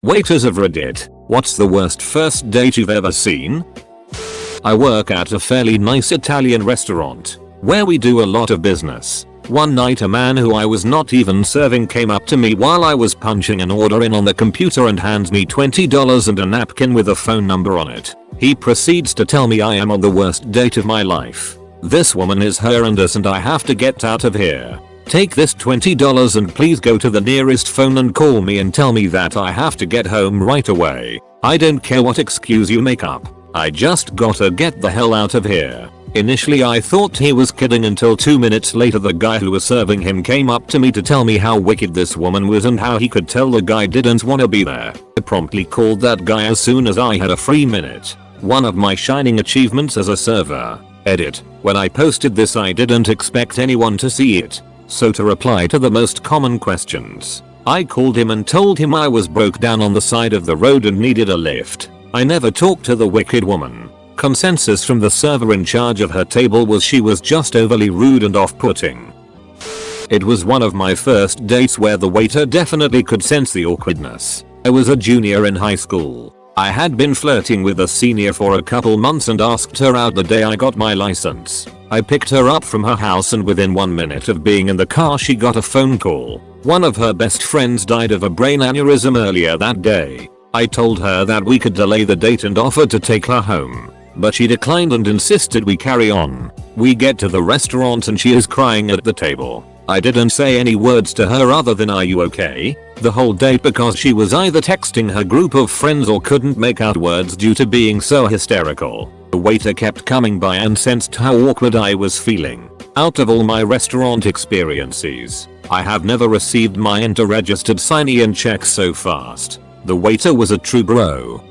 Waiters of Reddit, what's the worst first date you've ever seen? I work at a fairly nice Italian restaurant where we do a lot of business. One night a man who I was not even serving came up to me while I was punching an order in on the computer and hands me $20 and a napkin with a phone number on it. He proceeds to tell me I am on the worst date of my life. This woman is horrendous and I have to get out of here. Take this $20 and please go to the nearest phone and call me and tell me that I have to get home right away. I don't care what excuse you make up. I just gotta get the hell out of here. Initially I thought he was kidding until 2 minutes later the guy who was serving him came up to me to tell me how wicked this woman was and how he could tell the guy didn't wanna be there. I promptly called that guy as soon as I had a free minute. One of my shining achievements as a server. Edit. When I posted this I didn't expect anyone to see it. So to reply to the most common questions, I called him and told him I was broke down on the side of the road and needed a lift. I never talked to the wicked woman. Consensus from the server in charge of her table was she was just overly rude and off-putting. It was one of my first dates where the waiter definitely could sense the awkwardness. I was a junior in high school. I had been flirting with a senior for a couple months and asked her out the day I got my license. I picked her up from her house and within 1 minute of being in the car she got a phone call. One of her best friends died of a brain aneurysm earlier that day. I told her that we could delay the date and offered to take her home. But she declined and insisted we carry on. We get to the restaurant and she is crying at the table. I didn't say any words to her other than "Are you okay?" the whole date because she was either texting her group of friends or couldn't make out words due to being so hysterical. The waiter kept coming by and sensed how awkward I was feeling. Out of all my restaurant experiences, I have never received my inter-registered sign-in check so fast. The waiter was a true bro.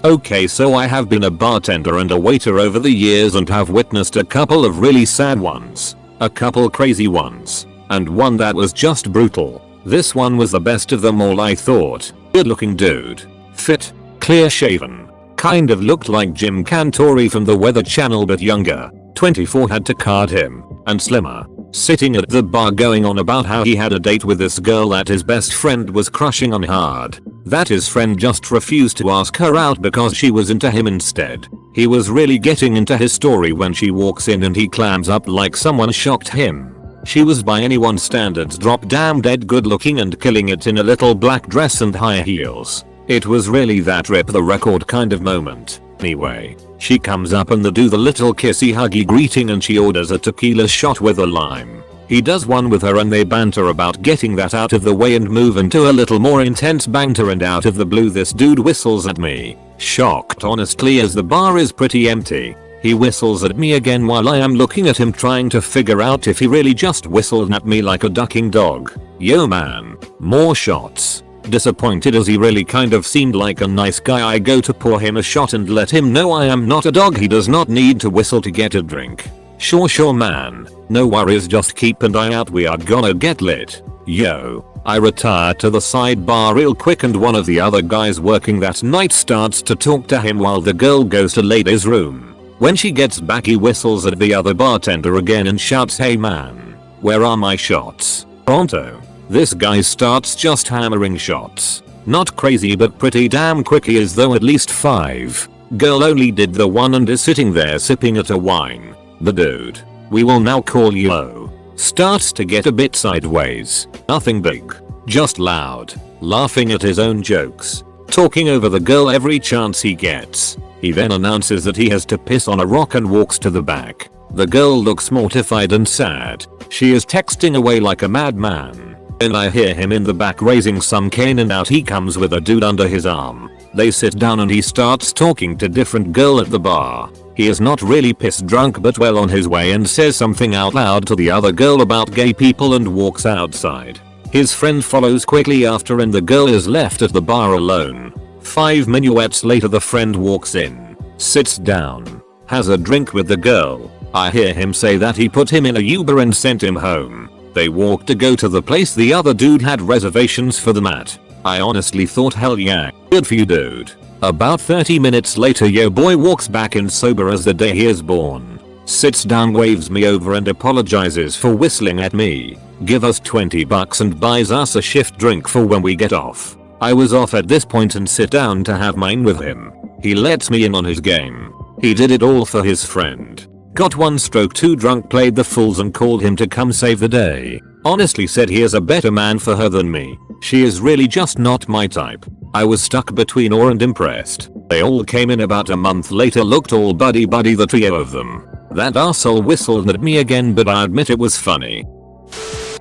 Okay, so I have been a bartender and a waiter over the years and have witnessed a couple of really sad ones, a couple crazy ones, and one that was just brutal. This one was the best of them all I thought. Good looking dude. Fit. Clear shaven. Kind of looked like Jim Cantori from the Weather Channel but younger. 24 had to card him. And slimmer. Sitting at the bar going on about how he had a date with this girl that his best friend was crushing on hard. That his friend just refused to ask her out because she was into him instead. He was really getting into his story when she walks in and he clams up like someone shocked him. She was by anyone's standards drop damn dead good looking and killing it in a little black dress and high heels. It was really that rip the record kind of moment. Anyway, she comes up and they do the little kissy huggy greeting and she orders a tequila shot with a lime. He does one with her and they banter about getting that out of the way and move into a little more intense banter, and out of the blue this dude whistles at me. Shocked honestly as the bar is pretty empty. He whistles at me again while I am looking at him trying to figure out if he really just whistled at me like a ducking dog. Yo man, more shots. Disappointed as he really kind of seemed like a nice guy, I go to pour him a shot and let him know I am not a dog. He does not need to whistle to get a drink. Sure man. No worries, just keep an eye out, we are gonna get lit. Yo. I retire to the sidebar real quick and one of the other guys working that night starts to talk to him while the girl goes to ladies' room. When she gets back he whistles at the other bartender again and shouts, "Hey man, where are my shots? Pronto." This guy starts just hammering shots. Not crazy but pretty damn quickly, as though at least 5. Girl only did the one and is sitting there sipping at a wine. The dude, we will now call you O, starts to get a bit sideways. Nothing big, just loud, laughing at his own jokes, talking over the girl every chance he gets. He then announces that he has to piss on a rock and walks to the back. The girl looks mortified and sad. She is texting away like a madman. Then I hear him in the back raising some cane and out he comes with a dude under his arm. They sit down and he starts talking to different girl at the bar. He is not really piss drunk but well on his way and says something out loud to the other girl about gay people and walks outside. His friend follows quickly after and the girl is left at the bar alone. 5 minuets later the friend walks in, sits down, has a drink with the girl. I hear him say that he put him in a Uber and sent him home. They walk to go to the place the other dude had reservations for them at. I honestly thought, hell yeah, good for you dude. About 30 minutes later yo boy walks back in sober as the day he is born. Sits down, waves me over and apologizes for whistling at me. Give us $20 and buys us a shift drink for when we get off. I was off at this point and sit down to have mine with him. He lets me in on his game. He did it all for his friend. Got one stroke too drunk, played the fools and called him to come save the day. Honestly said he is a better man for her than me. She is really just not my type. I was stuck between awe and impressed. They all came in about a month later, looked all buddy the trio of them. That arsehole whistled at me again, but I admit it was funny.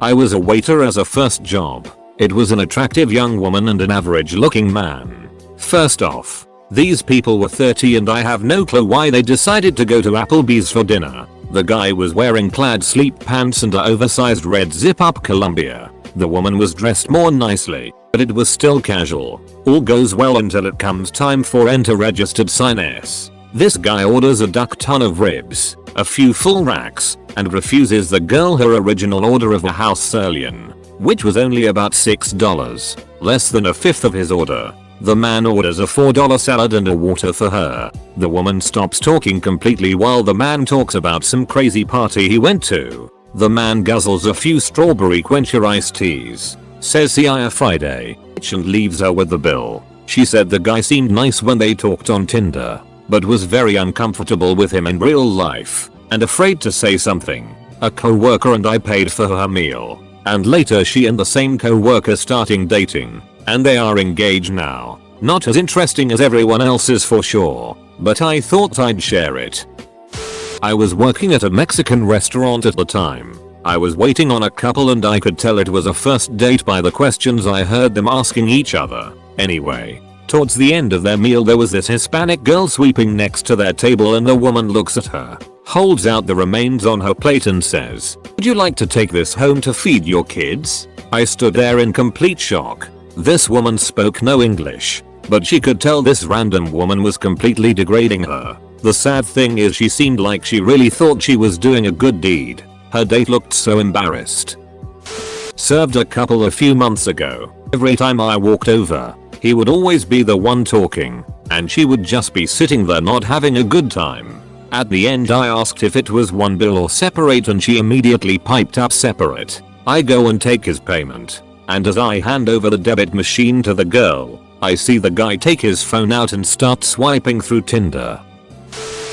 I was a waiter as a first job. It was an attractive young woman and an average looking man. First off, these people were 30 and I have no clue why they decided to go to Applebee's for dinner. The guy was wearing plaid sleep pants and an oversized red zip-up Columbia. The woman was dressed more nicely, but it was still casual. All goes well until it comes time for enter registered sign S. This guy orders a duck ton of ribs, a few full racks, and refuses the girl her original order of a house sirloin, which was only about $6, less than a fifth of his order. The man orders a $4 salad and a water for her. The woman stops talking completely while the man talks about some crazy party he went to. The man guzzles a few strawberry quencher iced teas, says see ya Friday, and leaves her with the bill. She said the guy seemed nice when they talked on Tinder, but was very uncomfortable with him in real life, and afraid to say something. A co-worker and I paid for her meal, and later she and the same co-worker starting dating. And they are engaged now. Not as interesting as everyone else's for sure, but I thought I'd share it. I was working at a Mexican restaurant at the time. I was waiting on a couple and I could tell it was a first date by the questions I heard them asking each other. Anyway, towards the end of their meal there was this Hispanic girl sweeping next to their table and the woman looks at her, holds out the remains on her plate and says, "Would you like to take this home to feed your kids?" I stood there in complete shock. This woman spoke no English, but she could tell this random woman was completely degrading her. The sad thing is she seemed like she really thought she was doing a good deed. Her date looked so embarrassed. Served a couple a few months ago. Every time I walked over, he would always be the one talking, and she would just be sitting there not having a good time. At the end I asked if it was one bill or separate and she immediately piped up separate. I go and take his payment. And as I hand over the debit machine to the girl, I see the guy take his phone out and start swiping through Tinder.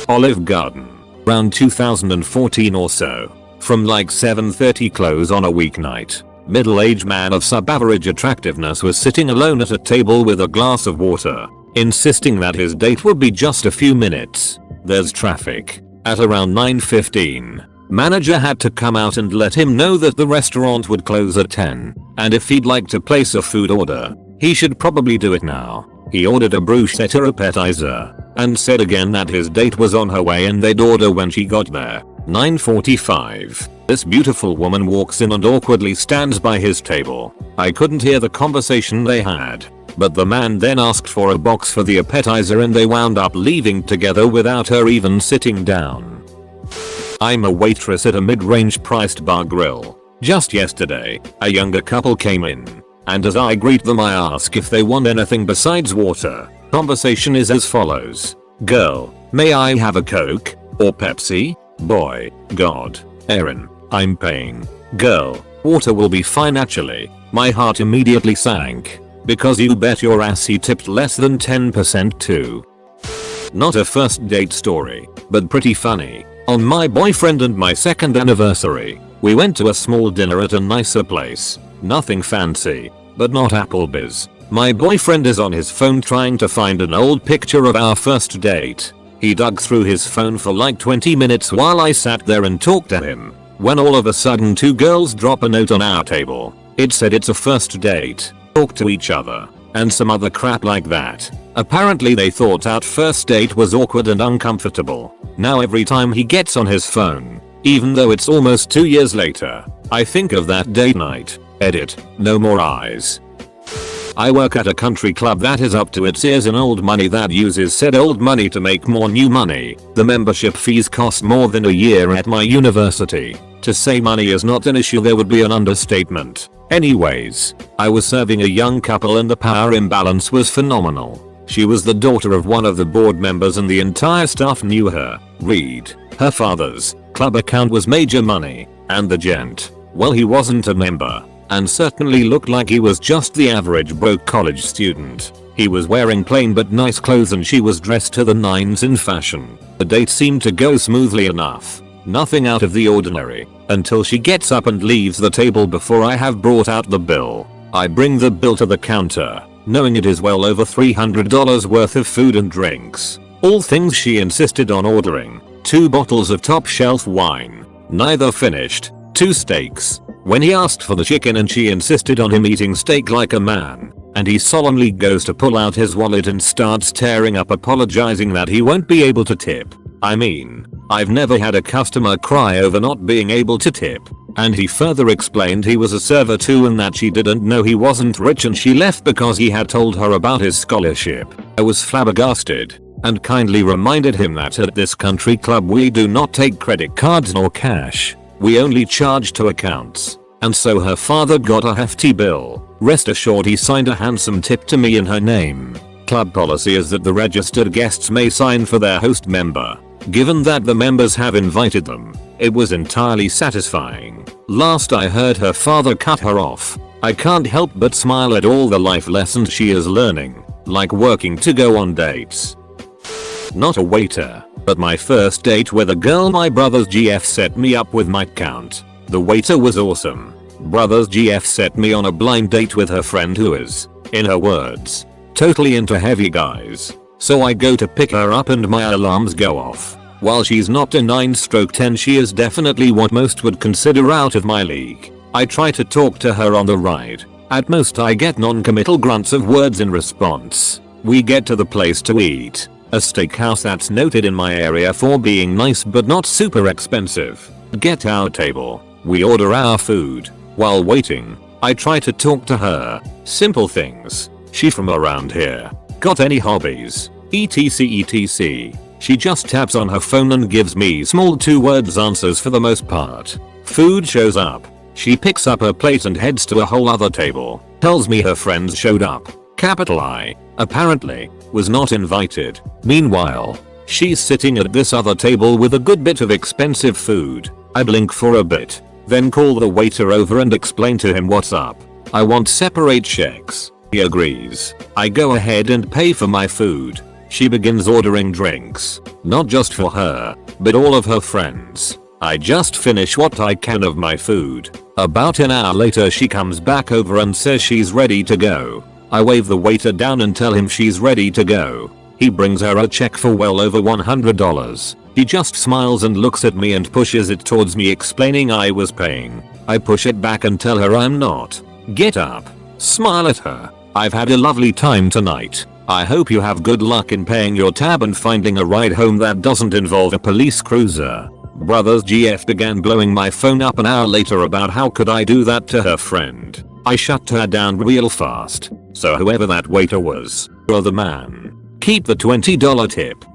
Olive Garden. Around 2014 or so. From like 7:30 close on a weeknight. Middle-aged man of sub-average attractiveness was sitting alone at a table with a glass of water, insisting that his date would be just a few minutes. There's traffic. At around 9:15. Manager had to come out and let him know that the restaurant would close at 10, and if he'd like to place a food order, he should probably do it now. He ordered a bruschetta appetizer, and said again that his date was on her way and they'd order when she got there. 9:45. This beautiful woman walks in and awkwardly stands by his table. I couldn't hear the conversation they had, but the man then asked for a box for the appetizer and they wound up leaving together without her even sitting down. I'm a waitress at a mid-range priced bar grill. Just yesterday, a younger couple came in, and as I greet them I ask if they want anything besides water. Conversation is as follows. Girl, may I have a Coke? Or Pepsi? Boy, God, Aaron, I'm paying. Girl, water will be fine actually. My heart immediately sank. Because you bet your ass he tipped less than 10% too. Not a first date story, but pretty funny. On my boyfriend and my second anniversary, we went to a small dinner at a nicer place. Nothing fancy, but not Applebee's. My boyfriend is on his phone trying to find an old picture of our first date. He dug through his phone for like 20 minutes while I sat there and talked to him, when all of a sudden two girls drop a note on our table. It said it's a first date, talk to each other, and some other crap like that. Apparently they thought our first date was awkward and uncomfortable. Now every time he gets on his phone, even though it's almost 2 years later, I think of that date night. Edit, no more eyes. I work at a country club that is up to its ears in old money that uses said old money to make more new money. The membership fees cost more than a year at my university. To say money is not an issue there would be an understatement. Anyways, I was serving a young couple and the power imbalance was phenomenal. She was the daughter of one of the board members and the entire staff knew her. Read. Her father's club account was major money, and the gent, well he wasn't a member. and certainly looked like he was just the average broke college student. He was wearing plain but nice clothes and she was dressed to the nines in fashion. The date seemed to go smoothly enough. Nothing out of the ordinary, until she gets up and leaves the table before I have brought out the bill. I bring the bill to the counter, knowing it is well over $300 worth of food and drinks. All things she insisted on ordering. 2 bottles of top shelf wine, neither finished, 2 steaks. When he asked for the chicken and she insisted on him eating steak like a man, and he solemnly goes to pull out his wallet and starts tearing up apologizing that he won't be able to tip. I mean, I've never had a customer cry over not being able to tip. And he further explained he was a server too and that she didn't know he wasn't rich and she left because he had told her about his scholarship. I was flabbergasted and kindly reminded him that at this country club we do not take credit cards nor cash. We only charge to accounts. And so her father got a hefty bill. Rest assured he signed a handsome tip to me in her name. Club policy is that the registered guests may sign for their host member. Given that the members have invited them, it was entirely satisfying. Last I heard her father cut her off. I can't help but smile at all the life lessons she is learning, like working to go on dates. Not a waiter, but my first date with a girl my brother's GF set me up with might count. The waiter was awesome. Brother's GF set me on a blind date with her friend who is, in her words, totally into heavy guys. So I go to pick her up and my alarms go off. While she's not a 9/10 she is definitely what most would consider out of my league. I try to talk to her on the ride. At most I get non-committal grunts of words in response. We get to the place to eat. A steakhouse that's noted in my area for being nice but not super expensive. Get our table. We order our food. While waiting, I try to talk to her. Simple things. She from around here? Got any hobbies? etc. She just taps on her phone and gives me small 2-word answers for the most part. Food shows up. She picks up her plate and heads to a whole other table. Tells me her friends showed up. Capital I. Apparently, was not invited. Meanwhile, she's sitting at this other table with a good bit of expensive food. I blink for a bit, then call the waiter over and explain to him what's up. I want separate checks. He agrees. I go ahead and pay for my food. She begins ordering drinks, not just for her, but all of her friends. I just finish what I can of my food. About an hour later she comes back over and says she's ready to go. I wave the waiter down and tell him she's ready to go. He brings her a check for well over $100. He just smiles and looks at me and pushes it towards me explaining I was paying. I push it back and tell her I'm not. Get up. Smile at her. I've had a lovely time tonight. I hope you have good luck in paying your tab and finding a ride home that doesn't involve a police cruiser. Brother's GF began blowing my phone up an hour later about how could I do that to her friend. I shut her down real fast. So whoever that waiter was, or the man, keep the $20 tip.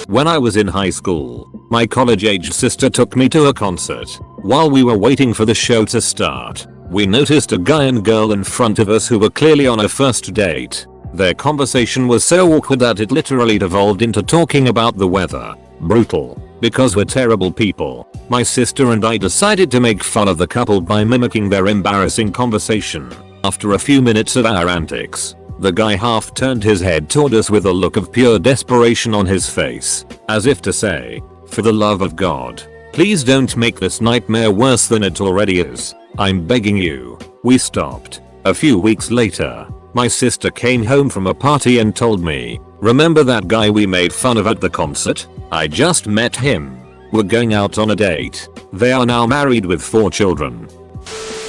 When I was in high school, my college-age sister took me to a concert. While we were waiting for the show to start, we noticed a guy and girl in front of us who were clearly on a first date. Their conversation was so awkward that it literally devolved into talking about the weather. Brutal. Because we're terrible people, my sister and I decided to make fun of the couple by mimicking their embarrassing conversation. After a few minutes of our antics, the guy half turned his head toward us with a look of pure desperation on his face, as if to say, for the love of God, please don't make this nightmare worse than it already is. I'm begging you. We stopped. A few weeks later, my sister came home from a party and told me, remember that guy we made fun of at the concert? I just met him. We're going out on a date. They are now married with 4 children.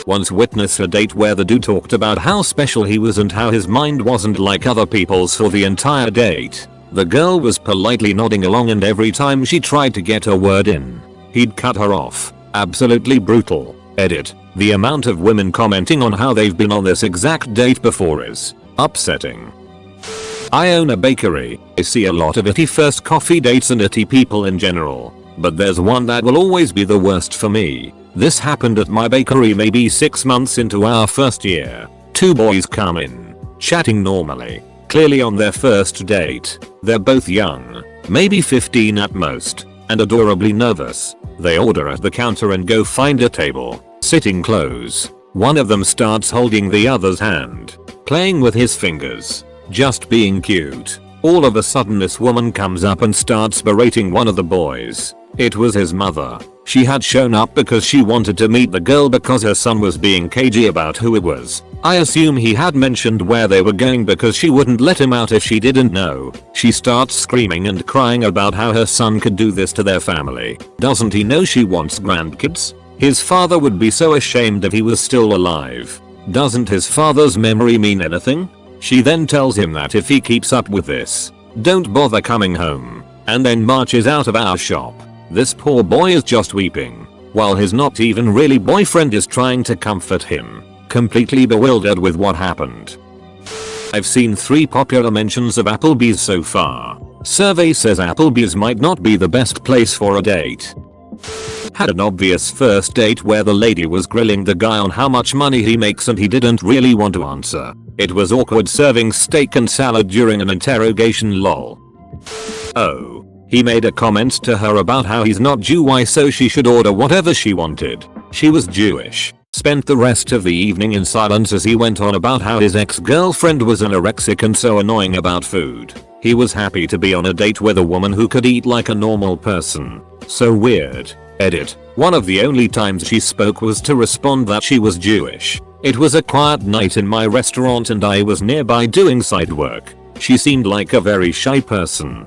Once witnessed a date where the dude talked about how special he was and how his mind wasn't like other people's for the entire date. The girl was politely nodding along and every time she tried to get a word in, he'd cut her off. Absolutely brutal. Edit. The amount of women commenting on how they've been on this exact date before is upsetting. I own a bakery. I see a lot of itty first coffee dates and itty people in general. But there's one that will always be the worst for me. This happened at my bakery maybe 6 months into our first year. 2 boys come in, chatting normally, clearly on their first date. They're both young, maybe 15 at most, and adorably nervous. They order at the counter and go find a table, sitting close. One of them starts holding the other's hand, playing with his fingers, just being cute. All of a sudden this woman comes up and starts berating one of the boys. It was his mother. She had shown up because she wanted to meet the girl because her son was being cagey about who it was. I assume he had mentioned where they were going because she wouldn't let him out if she didn't know. She starts screaming and crying about how her son could do this to their family. Doesn't he know she wants grandkids? His father would be so ashamed if he was still alive. Doesn't his father's memory mean anything? She then tells him that if he keeps up with this, don't bother coming home, and then marches out of our shop. This poor boy is just weeping, while his not even really boyfriend is trying to comfort him, completely bewildered with what happened. I've seen 3 popular mentions of Applebee's so far. Survey says Applebee's might not be the best place for a date. Had an obvious first date where the lady was grilling the guy on how much money he makes and he didn't really want to answer. It was awkward serving steak and salad during an interrogation lol. Oh. He made a comment to her about how he's not Jew so she should order whatever she wanted. She was Jewish. Spent the rest of the evening in silence as he went on about how his ex-girlfriend was anorexic and so annoying about food. He was happy to be on a date with a woman who could eat like a normal person. So weird. Edit. One of the only times she spoke was to respond that she was Jewish. It was a quiet night in my restaurant and I was nearby doing side work. She seemed like a very shy person.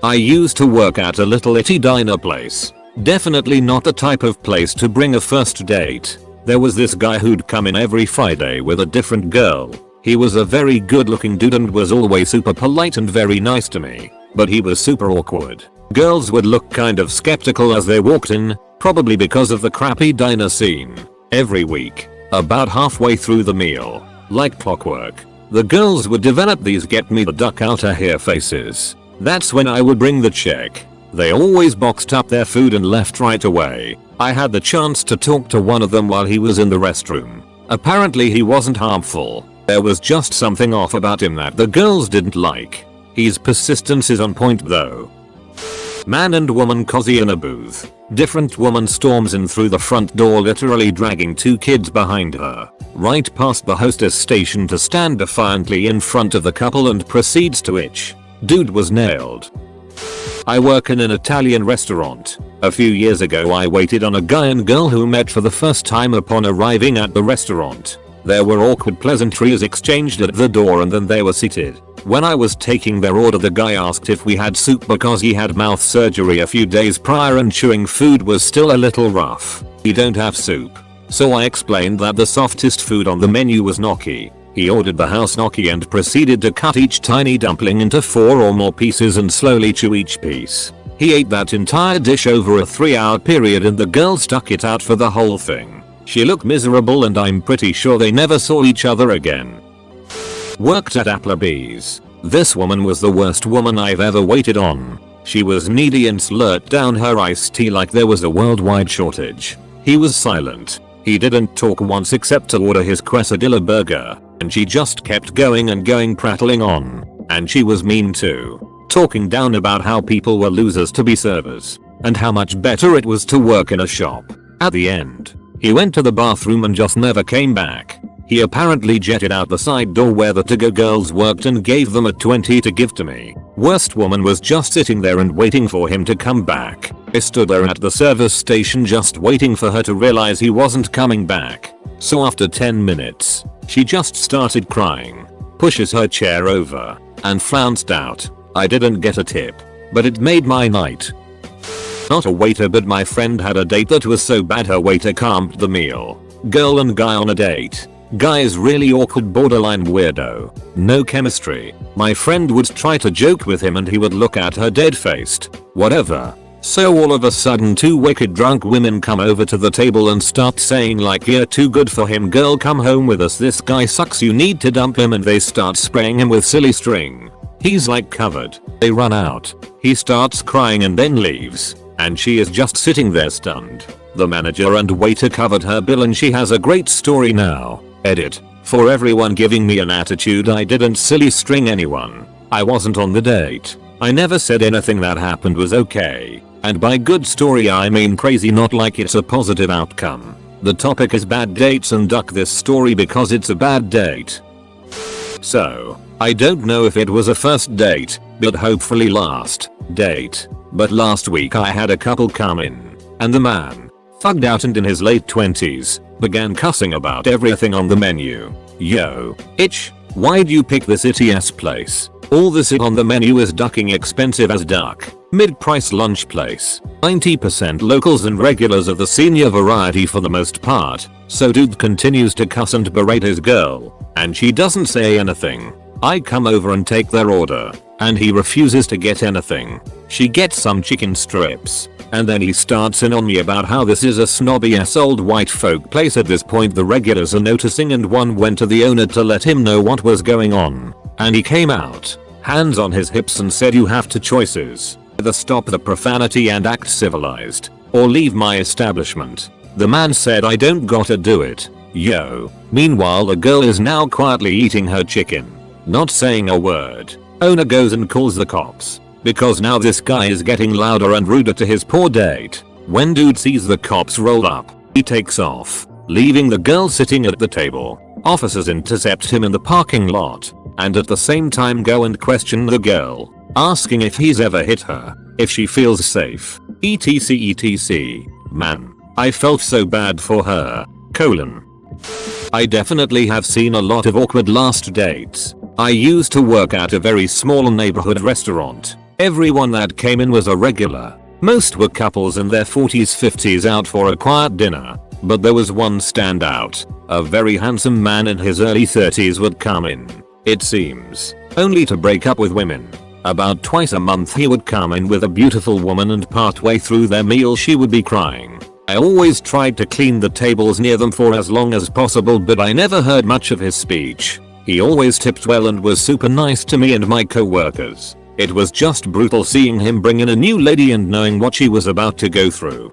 I used to work at a little itty diner place. Definitely not the type of place to bring a first date. There was this guy who'd come in every Friday with a different girl. He was a very good looking dude and was always super polite and very nice to me. But he was super awkward. Girls would look kind of skeptical as they walked in, probably because of the crappy diner scene. Every week, about halfway through the meal, like clockwork, the girls would develop these get me the duck outta here faces. That's when I would bring the check. They always boxed up their food and left right away. I had the chance to talk to one of them while he was in the restroom. Apparently he wasn't harmful. There was just something off about him that the girls didn't like. His persistence is on point though. Man and woman cozy in a booth. Different woman storms in through the front door literally dragging 2 kids behind her. Right past the hostess station to stand defiantly in front of the couple and proceeds to itch. Dude was nailed. I work in an Italian restaurant. A few years ago I waited on a guy and girl who met for the first time upon arriving at the restaurant. There were awkward pleasantries exchanged at the door and then they were seated. When I was taking their order the guy asked if we had soup because he had mouth surgery a few days prior and chewing food was still a little rough. We don't have soup. So I explained that the softest food on the menu was gnocchi. He ordered the house gnocchi and proceeded to cut each tiny dumpling into 4 or more pieces and slowly chew each piece. He ate that entire dish over a 3-hour period and the girl stuck it out for the whole thing. She looked miserable and I'm pretty sure they never saw each other again. Worked at Applebee's. This woman was the worst woman I've ever waited on. She was needy and slurped down her iced tea like there was a worldwide shortage. He was silent. He didn't talk once except to order his quesadilla burger. And she just kept going and going, prattling on. And she was mean too. Talking down about how people were losers to be servers. And how much better it was to work in a shop. At the end, he went to the bathroom and just never came back. He apparently jetted out the side door where the to-go girls worked and gave them a 20 to give to me. Worst woman was just sitting there and waiting for him to come back. I stood there at the service station just waiting for her to realize he wasn't coming back. So after 10 minutes, she just started crying, pushes her chair over, and flounced out. I didn't get a tip, but it made my night. Not a waiter, but my friend had a date that was so bad her waiter camped the meal. Girl and guy on a date. Guy is really awkward, borderline weirdo. No chemistry. My friend would try to joke with him and he would look at her dead-faced. Whatever. So all of a sudden 2 wicked drunk women come over to the table and start saying like, "You're too good for him, girl, come home with us, this guy sucks, you need to dump him," and they start spraying him with silly string. He's like covered. They run out. He starts crying and then leaves. And she is just sitting there stunned. The manager and waiter covered her bill and she has a great story now. Edit. For everyone giving me an attitude, I didn't silly string anyone. I wasn't on the date. I never said anything that happened was okay. And by good story I mean crazy, not like it's a positive outcome. The topic is bad dates and duck this story because it's a bad date. So, I don't know if it was a first date, but hopefully last date. But last week I had a couple come in, and the man, thugged out and in his late 20s, began cussing about everything on the menu. Yo, itch, why'd you pick this itty-ass place? All the shit on the menu is ducking expensive as duck. Mid-price lunch place. 90% locals and regulars of the senior variety for the most part. So dude continues to cuss and berate his girl, and she doesn't say anything. I come over and take their order, and he refuses to get anything. She gets some chicken strips, and then he starts in on me about how this is a snobby ass old white folk place. At this point the regulars are noticing and one went to the owner to let him know what was going on, and he came out, hands on his hips, and said, you have two choices. Either stop the profanity and act civilized, or leave my establishment. The man said, I don't gotta do it. Yo. Meanwhile the girl is now quietly eating her chicken, not saying a word. Owner goes and calls the cops, because now this guy is getting louder and ruder to his poor date. When dude sees the cops roll up, he takes off, leaving the girl sitting at the table. Officers intercept him in the parking lot, and at the same time go and question the girl, asking if he's ever hit her, if she feels safe, etc. Man, I felt so bad for her. I definitely have seen a lot of awkward last dates. I used to work at a very small neighborhood restaurant. Everyone that came in was a regular. Most were couples in their 40s 50s out for a quiet dinner. But there was one standout. A very handsome man in his early 30s would come in, it seems, only to break up with women. About twice a month he would come in with a beautiful woman, and partway through their meal she would be crying. I always tried to clean the tables near them for as long as possible, but I never heard much of his speech. He always tipped well and was super nice to me and my co-workers. It was just brutal seeing him bring in a new lady and knowing what she was about to go through.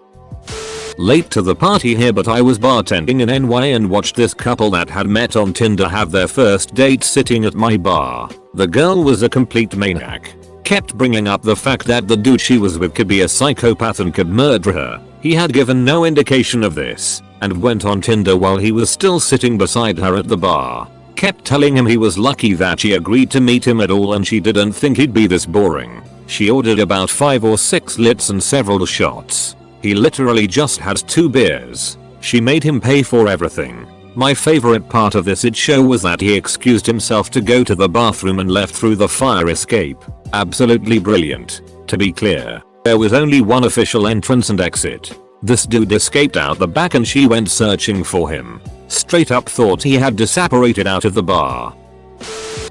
Late to the party here, but I was bartending in NY and watched this couple that had met on Tinder have their first date sitting at my bar. The girl was a complete maniac. Kept bringing up the fact that the dude she was with could be a psychopath and could murder her. He had given no indication of this, and went on Tinder while he was still sitting beside her at the bar. Kept telling him he was lucky that she agreed to meet him at all and she didn't think he'd be this boring. She ordered about 5 or 6 lits and several shots. He literally just had 2 beers. She made him pay for everything. My favorite part of this show was that he excused himself to go to the bathroom and left through the fire escape. Absolutely brilliant. To be clear, there was only one official entrance and exit. This dude escaped out the back and she went searching for him. Straight up thought he had disapparated out of the bar.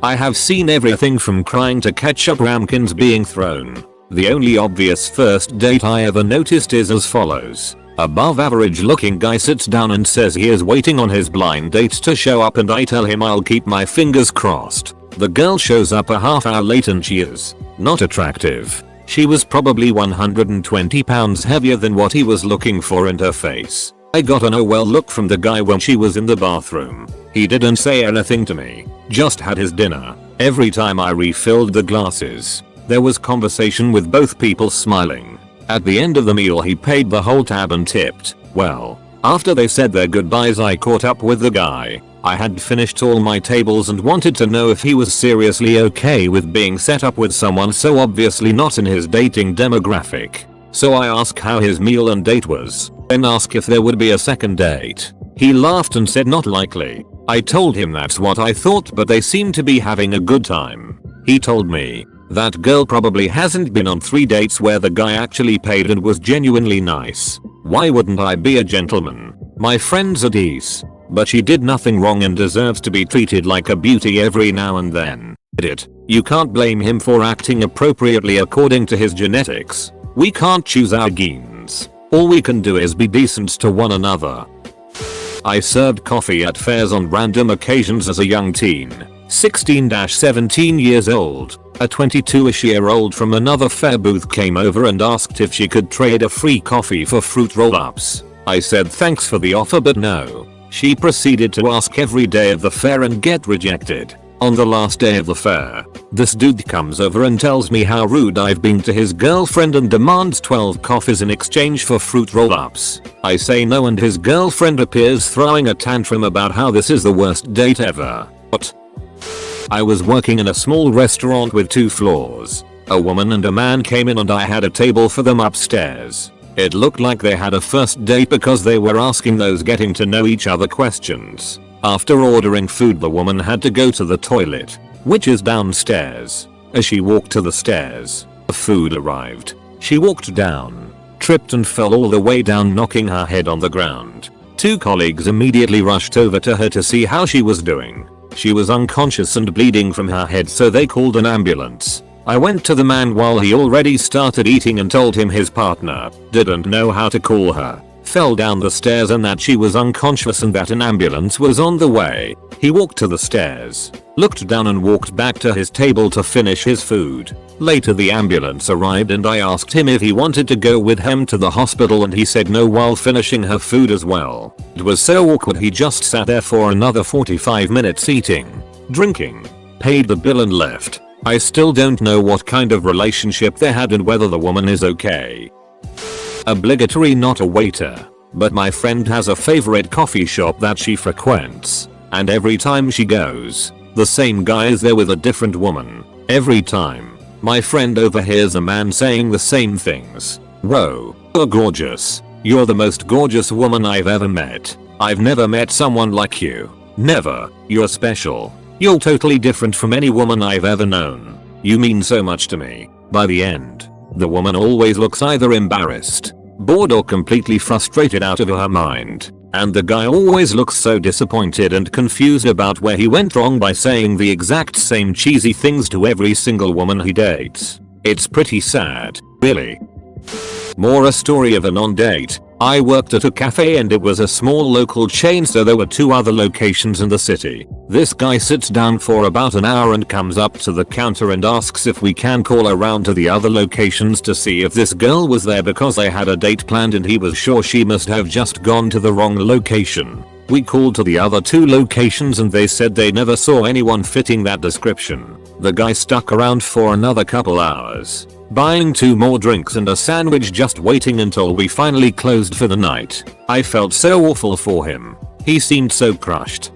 I have seen everything from crying to ketchup ramekins being thrown. The only obvious first date I ever noticed is as follows. Above average looking guy sits down and says he is waiting on his blind date to show up, and I tell him I'll keep my fingers crossed. The girl shows up a half hour late and she is not attractive. She was probably 120 pounds heavier than what he was looking for, and her face. I got an oh well look from the guy when she was in the bathroom. He didn't say anything to me, just had his dinner. Every time I refilled the glasses, there was conversation with both people smiling. At the end of the meal he paid the whole tab and tipped. Well, after they said their goodbyes I caught up with the guy. I had finished all my tables and wanted to know if he was seriously okay with being set up with someone so obviously not in his dating demographic. So I asked how his meal and date was, then asked if there would be a second date. He laughed and said not likely. I told him that's what I thought, but they seem to be having a good time. He told me that girl probably hasn't been on 3 dates where the guy actually paid and was genuinely nice. Why wouldn't I be a gentleman? My friend's a dece, but she did nothing wrong and deserves to be treated like a beauty every now and then. You can't blame him for acting appropriately according to his genetics. We can't choose our genes. All we can do is be decent to one another. I served coffee at fairs on random occasions as a young teen, 16-17 years old. A 22-ish year old from another fair booth came over and asked if she could trade a free coffee for fruit roll-ups. I said thanks for the offer but no. She proceeded to ask every day of the fair and get rejected. On the last day of the fair, this dude comes over and tells me how rude I've been to his girlfriend and demands 12 coffees in exchange for fruit roll-ups. I say no and his girlfriend appears throwing a tantrum about how this is the worst date ever. What? I was working in a small restaurant with 2 floors. A woman and a man came in and I had a table for them upstairs. It looked like they had a first date because they were asking those getting to know each other questions. After ordering food, the woman had to go to the toilet, which is downstairs. As she walked to the stairs, the food arrived. She walked down, tripped and fell all the way down, knocking her head on the ground. 2 colleagues immediately rushed over to her to see how she was doing. She was unconscious and bleeding from her head, so they called an ambulance. I went to the man while he already started eating and told him his partner didn't know how to call her, fell down the stairs and that she was unconscious and that an ambulance was on the way. He walked to the stairs, looked down and walked back to his table to finish his food. Later the ambulance arrived and I asked him if he wanted to go with him to the hospital and he said no while finishing her food as well. It was so awkward, he just sat there for another 45 minutes eating, drinking, paid the bill and left. I still don't know what kind of relationship they had and whether the woman is okay. Obligatory not a waiter, but my friend has a favorite coffee shop that she frequents, and every time she goes, the same guy is there with a different woman. Every time, my friend overhears a man saying the same things. Whoa, you're gorgeous. You're the most gorgeous woman I've ever met. I've never met someone like you. Never. You're special. You're totally different from any woman I've ever known. You mean so much to me. By the end, the woman always looks either embarrassed, bored or completely frustrated out of her mind. And the guy always looks so disappointed and confused about where he went wrong by saying the exact same cheesy things to every single woman he dates. It's pretty sad, really. More a story of a non-date. I worked at a cafe and it was a small local chain, so there were 2 other locations in the city. This guy sits down for about an hour and comes up to the counter and asks if we can call around to the other locations to see if this girl was there because they had a date planned and he was sure she must have just gone to the wrong location. We called to the other 2 locations and they said they never saw anyone fitting that description. The guy stuck around for another couple hours, buying 2 more drinks and a sandwich, just waiting until we finally closed for the night. I felt so awful for him. He seemed so crushed.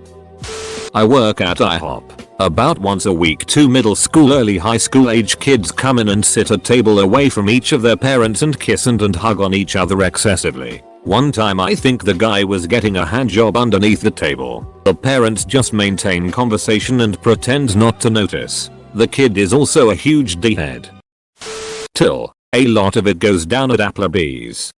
I work at IHOP. About once a week 2 middle school early high school age kids come in and sit a table away from each of their parents and kiss and hug on each other excessively. One time I think the guy was getting a hand job underneath the table. The parents just maintain conversation and pretend not to notice. The kid is also a huge D-head. Till a lot of it goes down at Applebee's.